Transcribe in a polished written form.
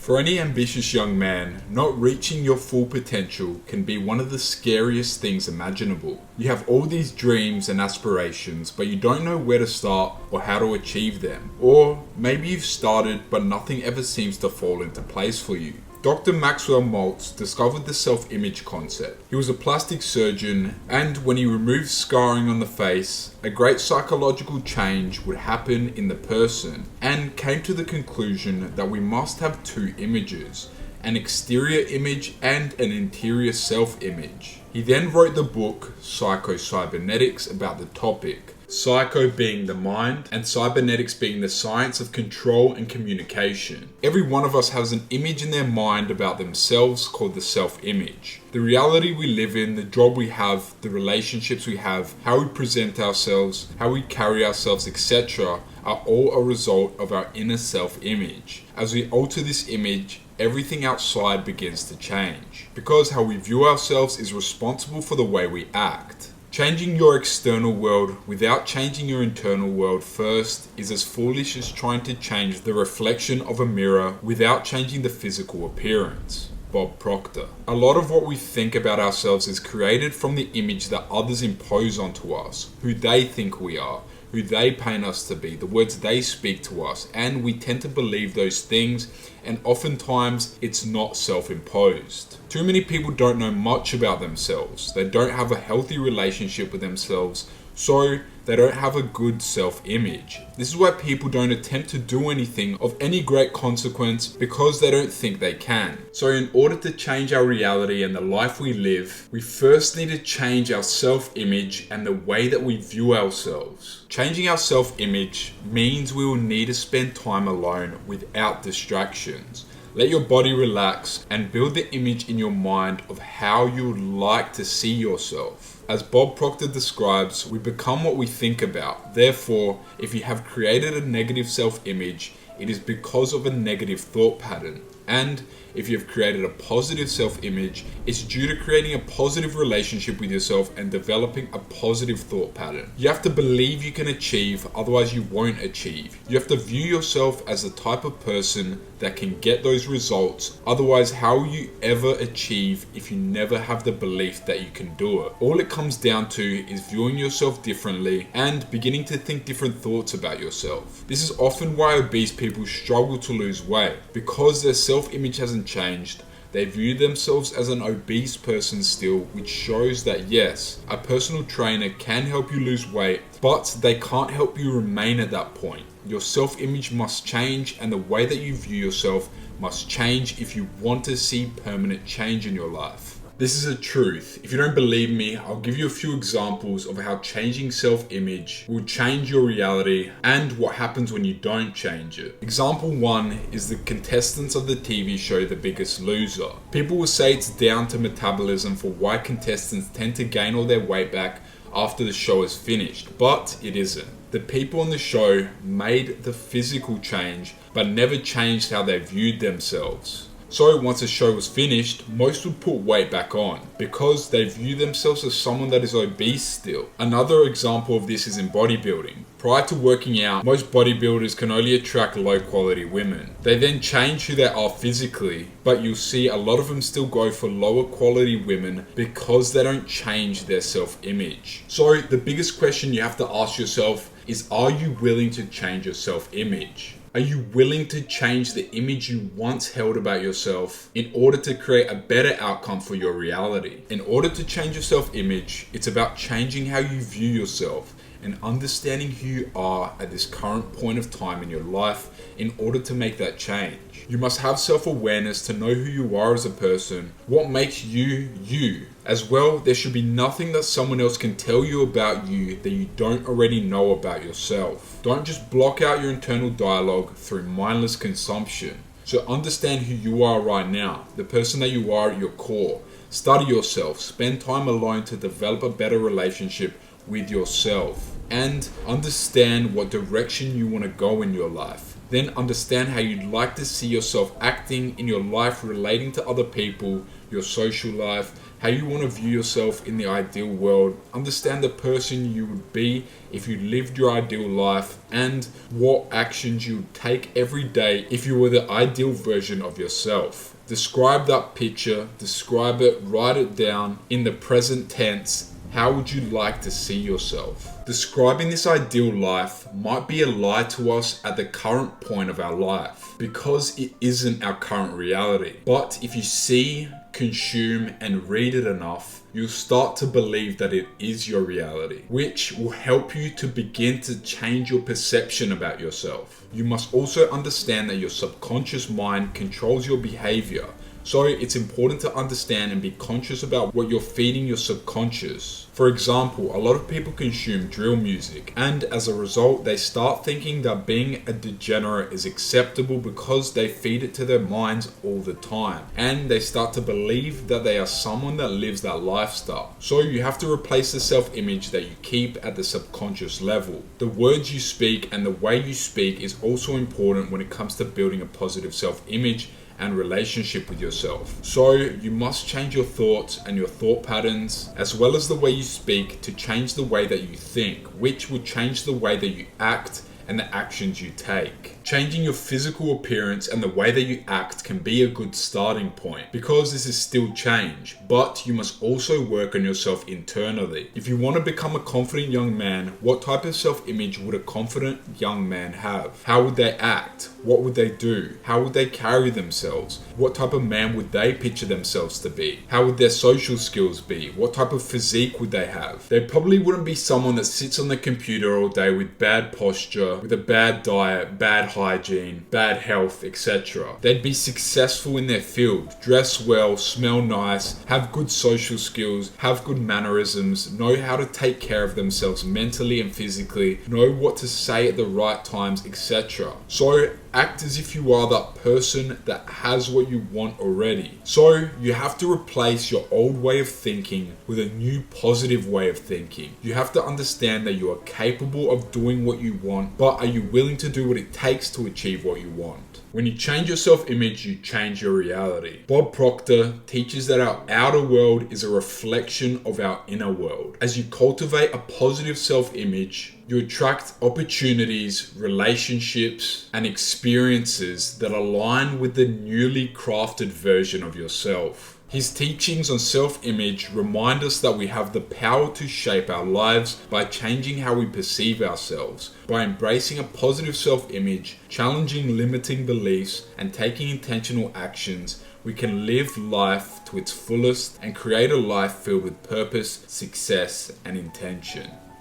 For any ambitious young man, not reaching your full potential can be one of the scariest things imaginable. You have all these dreams and aspirations, but you don't know where to start or how to achieve them. Or maybe you've started, but nothing ever seems to fall into place for you. Dr. Maxwell Maltz discovered the self-image concept. He was a plastic surgeon, and when he removed scarring on the face, a great psychological change would happen in the person, and came to the conclusion that we must have two images, an exterior image and an interior self-image. He then wrote the book Psycho-Cybernetics about the topic. Psycho being the mind, and cybernetics being the science of control and communication. Every one of us has an image in their mind about themselves called the self-image. The reality we live in, the job we have, the relationships we have, how we present ourselves, how we carry ourselves, etc. are all a result of our inner self-image. As we alter this image, everything outside begins to change. Because how we view ourselves is responsible for the way we act. Changing your external world without changing your internal world first is as foolish as trying to change the reflection of a mirror without changing the physical appearance. Bob Proctor. A lot of what we think about ourselves is created from the image that others impose onto us, who they think we are, who they paint us to be, the words they speak to us, and we tend to believe those things, and oftentimes it's not self-imposed. Too many people don't know much about themselves. They don't have a healthy relationship with themselves, so they don't have a good self-image. This is why people don't attempt to do anything of any great consequence because they don't think they can. So in order to change our reality and the life we live, we first need to change our self-image and the way that we view ourselves. Changing our self-image means we will need to spend time alone without distractions. Let your body relax and build the image in your mind of how you would like to see yourself. As Bob Proctor describes, we become what we think about. Therefore, if you have created a negative self-image, it is because of a negative thought pattern. And if you've created a positive self-image, it's due to creating a positive relationship with yourself and developing a positive thought pattern. You have to believe you can achieve, otherwise you won't achieve. You have to view yourself as the type of person that can get those results. Otherwise, how will you ever achieve if you never have the belief that you can do it? All it comes down to is viewing yourself differently and beginning to think different thoughts about yourself. This is often why obese people struggle to lose weight, because their self-image hasn't changed. They view themselves as an obese person still, which shows that yes, a personal trainer can help you lose weight, but they can't help you remain at that point. Your self-image must change, and the way that you view yourself must change if you want to see permanent change in your life. This is a truth. If you don't believe me, I'll give you a few examples of how changing self-image will change your reality and what happens when you don't change it. Example 1 is the contestants of the TV show The Biggest Loser. People will say it's down to metabolism for why contestants tend to gain all their weight back after the show is finished, but it isn't. The people on the show made the physical change, but never changed how they viewed themselves. So once the show was finished, most would put weight back on because they view themselves as someone that is obese still. Another example of this is in bodybuilding. Prior to working out, most bodybuilders can only attract low quality women. They then change who they are physically, but you'll see a lot of them still go for lower quality women because they don't change their self-image. So the biggest question you have to ask yourself is, are you willing to change your self-image? Are you willing to change the image you once held about yourself in order to create a better outcome for your reality? In order to change your self-image, it's about changing how you view yourself and understanding who you are at this current point of time in your life in order to make that change. You must have self-awareness to know who you are as a person, what makes you, you. As well, there should be nothing that someone else can tell you about you that you don't already know about yourself. Don't just block out your internal dialogue through mindless consumption. So understand who you are right now, the person that you are at your core. Study yourself, spend time alone to develop a better relationship with yourself, and understand what direction you want to go in your life. Then understand how you'd like to see yourself acting in your life relating to other people, your social life, how you want to view yourself in the ideal world, understand the person you would be if you lived your ideal life, and what actions you would take every day if you were the ideal version of yourself. Describe that picture, describe it, write it down in the present tense. How would you like to see yourself? Describing this ideal life might be a lie to us at the current point of our life because it isn't our current reality. But if you see, consume, and read it enough, you'll start to believe that it is your reality, which will help you to begin to change your perception about yourself. You must also understand that your subconscious mind controls your behavior. So it's important to understand and be conscious about what you're feeding your subconscious. For example, a lot of people consume drill music, and as a result, they start thinking that being a degenerate is acceptable because they feed it to their minds all the time. And they start to believe that they are someone that lives that lifestyle. So you have to replace the self-image that you keep at the subconscious level. The words you speak and the way you speak is also important when it comes to building a positive self-image and relationship with yourself. So you must change your thoughts and your thought patterns, as well as the way you speak, to change the way that you think, which will change the way that you act and the actions you take. Changing your physical appearance and the way that you act can be a good starting point because this is still change, but you must also work on yourself internally. If you want to become a confident young man, what type of self-image would a confident young man have? How would they act? What would they do? How would they carry themselves? What type of man would they picture themselves to be? How would their social skills be? What type of physique would they have? They probably wouldn't be someone that sits on the computer all day with bad posture, with a bad diet, bad hygiene, bad health, etc. They'd be successful in their field, dress well, smell nice, have good social skills, have good mannerisms, know how to take care of themselves mentally and physically, know what to say at the right times, etc. So act as if you are that person that has what you want already. So you have to replace your old way of thinking with a new positive way of thinking. You have to understand that you are capable of doing what you want, but are you willing to do what it takes to achieve what you want? When you change your self-image, you change your reality. Bob Proctor teaches that our outer world is a reflection of our inner world. As you cultivate a positive self-image, you attract opportunities, relationships, and experiences that align with the newly crafted version of yourself. His teachings on self-image remind us that we have the power to shape our lives by changing how we perceive ourselves. By embracing a positive self-image, challenging limiting beliefs, and taking intentional actions, we can live life to its fullest and create a life filled with purpose, success, and intention.